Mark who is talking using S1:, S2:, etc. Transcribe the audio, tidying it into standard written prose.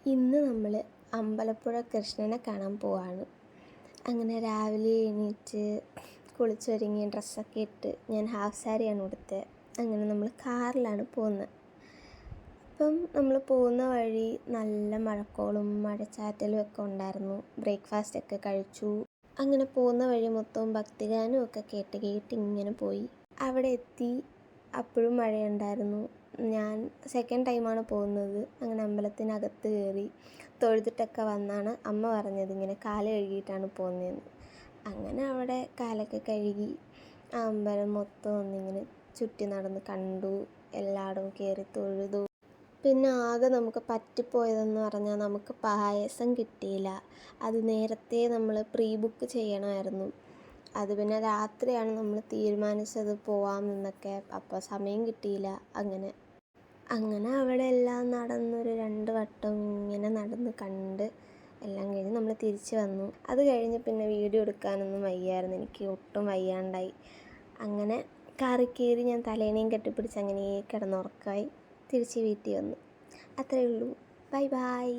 S1: ഇന്ന് നമ്മൾ അമ്പലപ്പുഴ കൃഷ്ണനെ കാണാൻ പോവാണ്. അങ്ങനെ രാവിലെ എണീറ്റ് കുളിച്ചൊരുങ്ങി ഡ്രസ്സൊക്കെ ഇട്ട് ഞാൻ ഹാഫ് സാരിയാണ് ഉടുത്തത്. അങ്ങനെ നമ്മൾ കാറിലാണ് പോകുന്നത്. അപ്പം നമ്മൾ പോകുന്ന വഴി നല്ല മഴക്കോളും മഴച്ചാറ്റലും ഒക്കെ ഉണ്ടായിരുന്നു. ബ്രേക്ക്ഫാസ്റ്റൊക്കെ കഴിച്ചു. അങ്ങനെ പോകുന്ന വഴി മൊത്തവും ഭക്തിഗാനം ഒക്കെ കേട്ട് ഇങ്ങനെ പോയി. അവിടെ എത്തി. അപ്പോഴും മഴയുണ്ടായിരുന്നു. ഞാൻ സെക്കൻഡ് ടൈമാണ് പോകുന്നത്. അങ്ങനെ അമ്പലത്തിനകത്ത് കയറി തൊഴുതിട്ടൊക്കെ വന്നാണ് അമ്മ പറഞ്ഞത് ഇങ്ങനെ കാല് കഴുകിയിട്ടാണ് പോകുന്നതെന്ന്. അങ്ങനെ അവിടെ കാലൊക്കെ കഴുകി ആ അമ്പലം മൊത്തം ഒന്നിങ്ങനെ ചുറ്റി നടന്ന് കണ്ടു. എല്ലായിടവും കയറി തൊഴുതു. പിന്നെ ആകെ നമുക്ക് പറ്റിപ്പോയതെന്ന് പറഞ്ഞാൽ നമുക്ക് പായസം കിട്ടിയില്ല. അത് നേരത്തെ നമ്മൾ പ്രീ ബുക്ക് ചെയ്യണമായിരുന്നു. അത് പിന്നെ രാത്രിയാണ് നമ്മൾ തീരുമാനിച്ചത് പോവാമെന്നൊക്കെ. അപ്പോൾ സമയം കിട്ടിയില്ല. അങ്ങനെ അവിടെ എല്ലാം നടന്നൊരു 2 വട്ടം ഇങ്ങനെ നടന്ന് കണ്ട് എല്ലാം കഴിഞ്ഞ് നമ്മൾ തിരിച്ച് വന്നു. അത് കഴിഞ്ഞ് പിന്നെ വീഡിയോ എടുക്കാനൊന്നും വയ്യായിരുന്നു. എനിക്ക് ഒട്ടും വയ്യാണ്ടായി. അങ്ങനെ കാറിൽ കയറി ഞാൻ തലേണയും കെട്ടിപ്പിടിച്ച് അങ്ങനെ കിടന്നുറക്കമായി. തിരിച്ച് വീട്ടിൽ വന്നു. അത്രയേ ഉള്ളൂ. Bye bye.